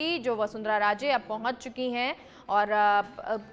जो वसुंधरा राजे अब पहुंच चुकी हैं और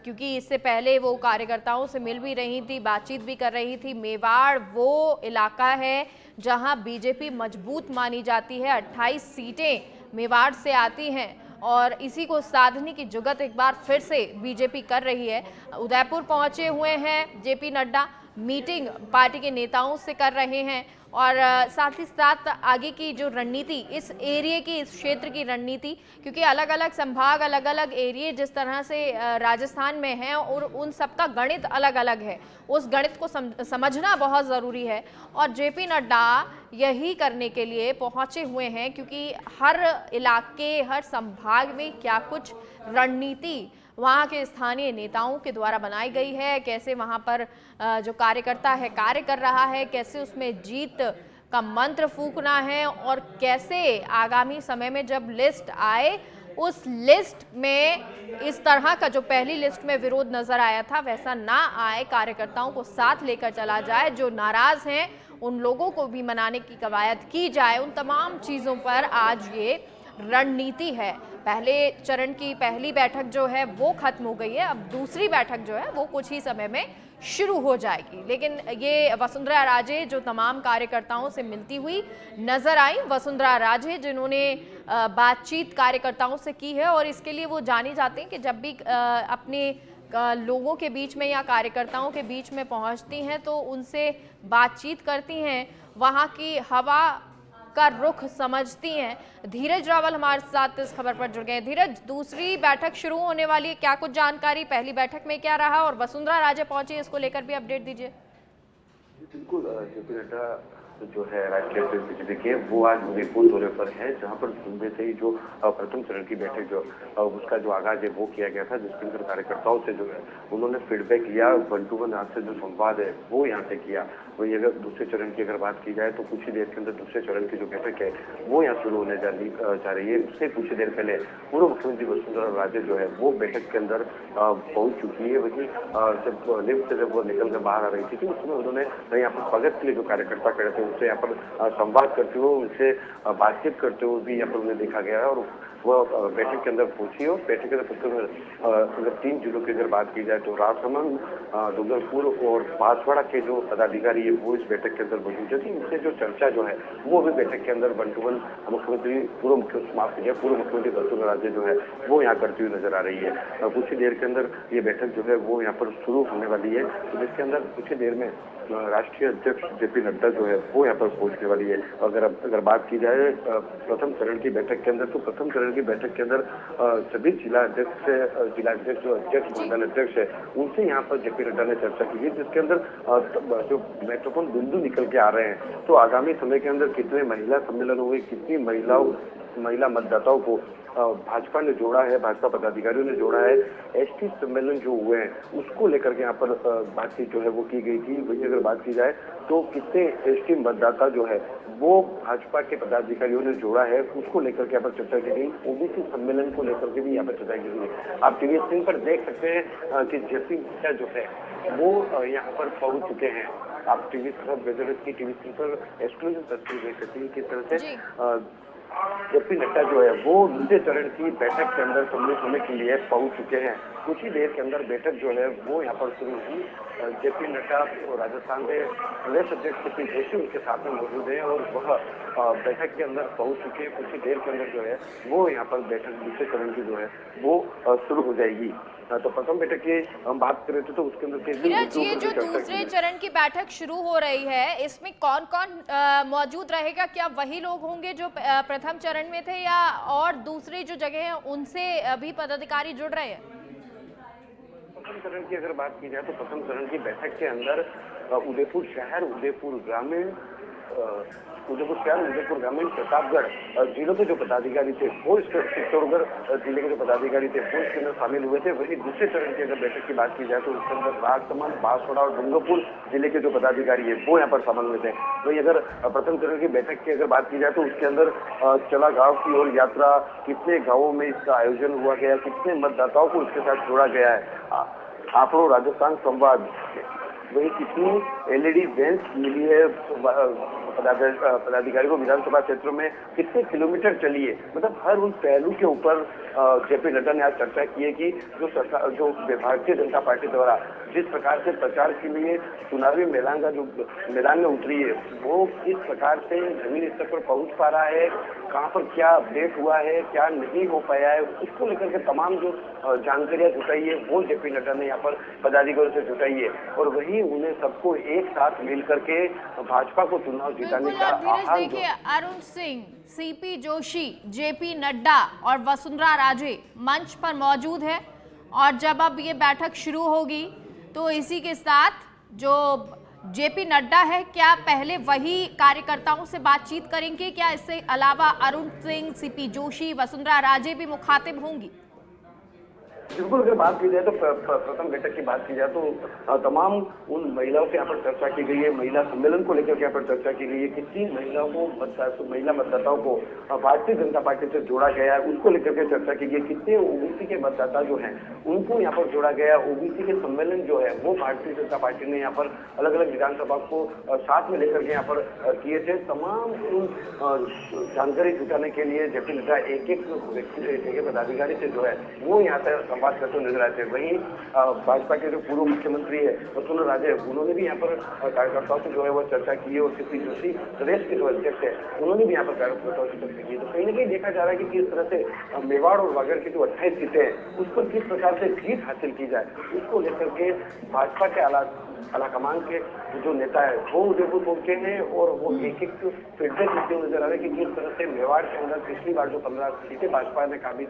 क्योंकि इससे पहले वो कार्यकर्ताओं से मिल भी रही थी, बातचीत भी कर रही थी। मेवाड़ वो इलाका है जहां बीजेपी मजबूत मानी जाती है। 28 सीटें मेवाड़ से आती हैं और इसी को साधने की जुगत एक बार फिर से बीजेपी कर रही है। उदयपुर पहुंचे हुए हैं जेपी नड्डा, मीटिंग पार्टी के नेताओं से कर रहे हैं और साथ ही साथ आगे की जो रणनीति, इस एरिया की, इस क्षेत्र की रणनीति, क्योंकि अलग अलग संभाग, अलग अलग एरिया जिस तरह से राजस्थान में हैं और उन सबका गणित अलग अलग है, उस गणित को समझना बहुत ज़रूरी है। और जेपी नड्डा यही करने के लिए पहुंचे हुए हैं क्योंकि हर इलाके, हर संभाग में क्या कुछ रणनीति वहाँ के स्थानीय नेताओं के द्वारा बनाई गई है, कैसे वहाँ पर जो कार्यकर्ता है कार्य कर रहा है, कैसे उसमें जीत का मंत्र फूंकना है और कैसे आगामी समय में जब लिस्ट आए उस लिस्ट में इस तरह का जो पहली लिस्ट में विरोध नजर आया था वैसा ना आए, कार्यकर्ताओं को साथ लेकर चला जाए, जो नाराज हैं उन लोगों को भी मनाने की कवायद की जाए। उन तमाम चीज़ों पर आज ये रणनीति है। पहले चरण की पहली बैठक जो है वो खत्म हो गई है, अब दूसरी बैठक जो है वो कुछ ही समय में शुरू हो जाएगी। लेकिन ये वसुंधरा राजे जो तमाम कार्यकर्ताओं से मिलती हुई नजर आई, वसुंधरा राजे जिन्होंने बातचीत कार्यकर्ताओं से की है और इसके लिए वो जाने जाते हैं कि जब भी अपने लोगों के बीच में या कार्यकर्ताओं के बीच में पहुंचती हैं तो उनसे बातचीत करती हैं, वहाँ की हवा का रुख समझती हैं। धीरज रावल हमारे साथ इस खबर पर जुड़ गए। धीरज, दूसरी बैठक शुरू होने वाली है, क्या कुछ जानकारी, पहली बैठक में क्या रहा और वसुंधरा राजे पहुंची, इसको लेकर भी अपडेट दीजिए। बिल्कुल, जेपी नड्डा जो है राष्ट्रीय अध्यक्ष बीजेपी के, वो आज उदयपुर दौरे पर है, जहां पर सुबह से ही जो प्रथम चरण की बैठक जो उसका जो आगाज है वो किया गया था, जिसके अंदर कार्यकर्ताओं से जो है उन्होंने फीडबैक लिया, 1 to 1 आपसे जो संवाद है वो यहाँ से किया। वही अगर दूसरे चरण की अगर बात की जाए तो कुछ ही देर के अंदर दूसरे चरण की जो बैठक है वो यहाँ शुरू होने जा रही है। उससे कुछ देर पहले पूर्व मुख्यमंत्री वसुंधरा राजे जो है वो बैठक के अंदर पहुंच चुकी है। वही जब लिफ्ट से जब वो निकल कर बाहर आ रही थी तो उसमें उन्होंने यहाँ पर स्वागत के लिए जो कार्यकर्ता खड़े थे उनसे यहाँ पर संवाद करते हुए, उनसे बातचीत करते हुए भी यहाँ पर उन्हें देखा गया है। और वो बैठक के अंदर पहुंची और बैठक के अंदर अगर 3 जिलों की अगर बात की जाए तो राजसमंद, डूंगरपुर और बांसवाड़ा के जो पदाधिकारी है वो इस बैठक के अंदर मौजूद है। इनसे जो चर्चा जो है वो अभी बैठक के अंदर 1 to 1 मुख्यमंत्री पूर्व मुख्यमंत्री वसुंधरा राजे जो है वो यहाँ करती हुई नजर आ रही है। कुछ ही देर के अंदर ये बैठक जो है वो यहाँ पर शुरू होने वाली है, तो जिसके अंदर कुछ ही देर में राष्ट्रीय अध्यक्ष जेपी नड्डा जो है वो यहाँ पर पहुंचने वाली है। अगर बात की जाए प्रथम चरण की बैठक के अंदर, तो प्रथम चरण की बैठक के अंदर सभी जिला अध्यक्ष जो अध्यक्ष मंडल अध्यक्ष है उनसे यहाँ पर जेपी नड्डा ने चर्चा की है, जिसके अंदर जो महत्वपूर्ण बिंदु निकल के आ रहे हैं, तो आगामी समय के अंदर कितने महिला सम्मेलन हुए, कितनी महिला मतदाताओं को भाजपा ने जोड़ा है, भाजपा पदाधिकारियों ने जोड़ा है, एसटी सम्मेलन जो हुए हैं उसको लेकर के यहाँ पर बातचीत जो है वो की गई थी। वही अगर बात की जाए तो कितने एसटी मतदाता जो है वो भाजपा के पदाधिकारियों ने जोड़ा है, उसको लेकर के यहाँ पर चर्चा की गई। ओबीसी सम्मेलन को लेकर के भी यहाँ पर चर्चा की गई। आप टीवी स्क्रीन पर देख सकते हैं कि जेपी नड्डा जो है वो यहाँ पर पहुंच चुके हैं। आप टीवी स्क्रीन पर एक्सक्लूसिव तस्वीर देख सकते हैं किस तरह से जेपी नड्डा जो है वो दूसरे चरण की बैठक के अंदर सम्मिलित होने के लिए पहुंच चुके हैं। कुछ ही देर के अंदर बैठक जो है वो यहाँ पर शुरू हुई। जेपी नड्डा राजस्थान के प्रदेश अध्यक्ष सीपी जोशी उनके साथ में मौजूद है और वह बैठक के अंदर पहुंच चुके हैं। कुछ ही देर के अंदर जो है वो यहाँ पर बैठक दूसरे चरण की जो है वो शुरू हो जाएगी। तो प्रथम बैठक की हम बात करें तो उसके अंदर ये जो दूसरे चरण की बैठक शुरू हो रही है, इसमें कौन कौन मौजूद रहेगा? क्या वही लोग होंगे जो प्रथम चरण में थे या और दूसरी जो जगह है उनसे भी पदाधिकारी जुड़ रहे हैं? प्रथम चरण की अगर बात की जाए तो प्रथम चरण की बैठक के अंदर उदयपुर शहर, उदयपुर ग्रामीण, ग्रामीण, प्रतापगढ़ जिलों के जो पदाधिकारी थे वो चित्तौड़गढ़ जिले के जो पदाधिकारी थे वो इसके अंदर शामिल हुए थे। वही दूसरे चरण की अगर बैठक की बात की जाए तो उसके अंदर राजसमंद, बांसवाड़ा और डूंगरपुर जिले के जो पदाधिकारी है वो यहाँ पर शामिल हुए थे। वही अगर प्रथम चरण की बैठक की अगर बात की जाए तो उसके अंदर चला गाँव की ओर यात्रा, कितने गाँवों में इसका आयोजन हुआ गया, कितने मतदाताओं को इसके साथ जोड़ा गया है, आपको राजस्थान संवाद, वही कितनी एलईडी बेंच मिली है पदाधिकारी को विधानसभा क्षेत्रों में कितने किलोमीटर चलिए, मतलब हर उन पहलू के ऊपर जेपी नड्डा ने आज चर्चा की है कि जो भारतीय जनता पार्टी द्वारा जिस प्रकार से प्रचार के लिए चुनावी मैदान में उतरी है, वो किस प्रकार से जमीनी स्तर पर पहुंच पा रहा है, कहां पर क्या अपडेट हुआ है, क्या नहीं हो पाया है, उसको लेकर के तमाम जो जानकारियां जुटाई है वो जेपी नड्डा ने यहाँ पर पदाधिकारियों से जुटाई है और वही उन्हें सबको एक साथ मिल करके भाजपा को चुनाव जिताने का आह्वान। देखिए, अरुण सिंह, सीपी जोशी, जेपी नड्डा और वसुंधरा राजे मंच पर मौजूद है और जब अब ये बैठक शुरू होगी तो इसी के साथ जो जेपी नड्डा है, क्या पहले वही कार्यकर्ताओं से बातचीत करेंगे, क्या इससे अलावा अरुण सिंह, सीपी जोशी, वसुंधरा राजे भी मुखातिब होंगी? बिल्कुल, अगर बात की जाए तो प्रथम बैठक की बात की जाए तो तमाम उन महिलाओं से यहाँ पर चर्चा की गई है, महिला सम्मेलन को लेकर यहाँ पर चर्चा की गई है, कितनी महिलाओं को महिला मतदाताओं को भारतीय जनता पार्टी से जोड़ा गया है उसको लेकर के चर्चा की गई, कितने ओबीसी के मतदाता जो हैं उनको यहाँ पर जोड़ा गया, ओबीसी के सम्मेलन जो है वो भारतीय जनता पार्टी ने यहाँ पर अलग अलग विधानसभा को साथ में लेकर के यहाँ पर किए थे। तमाम उन जानकारी जुटाने के लिए जेपी नड्डा एक एक पदाधिकारी से जो है वो यहाँ पर संवाद करते नजर आते हैं। वहीं भाजपा के जो पूर्व मुख्यमंत्री है वसुंधरा राजे, उन्होंने भी यहाँ पर कार्यकर्ताओं से जो है वो चर्चा की है और सीपी जोशी प्रदेश के जो अध्यक्ष है उन्होंने भी यहाँ पर कार्यकर्ताओं से चर्चा की है। तो कहीं न कहीं देखा जा रहा है कि किस तरह से मेवाड़ और वागड़ की जो 28 सीटें हैं उस पर किस प्रकार से जीत हासिल की जाए, उसको लेकर के भाजपा के आलाकमान के जो नेता है वो उदयपुर पहुंचे हैं और वो एक एक फीडबैक देते हुए नजर आ रहे हैं कि किस तरह से मेवाड़ के अंदर पिछली बार जो 15 सीटें भाजपा ने काबिज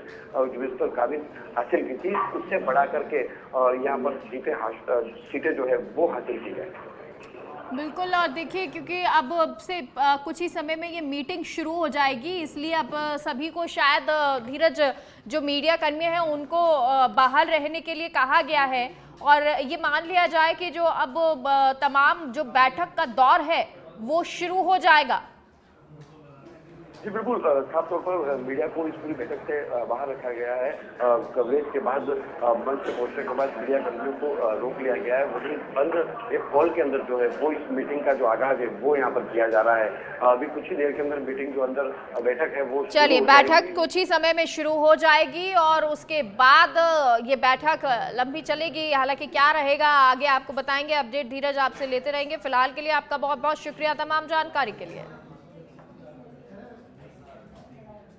हासिल की थी उससे बढ़ा करके यहाँ पर सीटें जो है वो हासिल की जाए। बिल्कुल, और देखिए क्योंकि अब से कुछ ही समय में ये मीटिंग शुरू हो जाएगी, इसलिए अब सभी को शायद धीरज, जो मीडिया कर्मी हैं उनको बाहर रहने के लिए कहा गया है और ये मान लिया जाए कि जो अब तमाम जो बैठक का दौर है वो शुरू हो जाएगा। जी बिल्कुल, खास तौर पर मीडिया को इस पूरी बैठक से बाहर रखा गया है। कवरेज के बाद मंच से पहुंचने के बाद मीडिया कर्मियों को रोक लिया गया है। वहीं बंद एक हॉल के अंदर जो है वो इस मीटिंग का जो आगाज है वो यहाँ पर किया जा रहा है। अभी कुछ ही देर के अंदर मीटिंग जो अंदर बैठक है वो चलिए, बैठक कुछ ही समय में शुरू हो जाएगी और उसके बाद ये बैठक लंबी चलेगी। हालांकि क्या रहेगा आगे आपको बताएंगे, अपडेट धीरज आपसे लेते रहेंगे। फिलहाल के लिए आपका बहुत बहुत शुक्रिया तमाम जानकारी के लिए।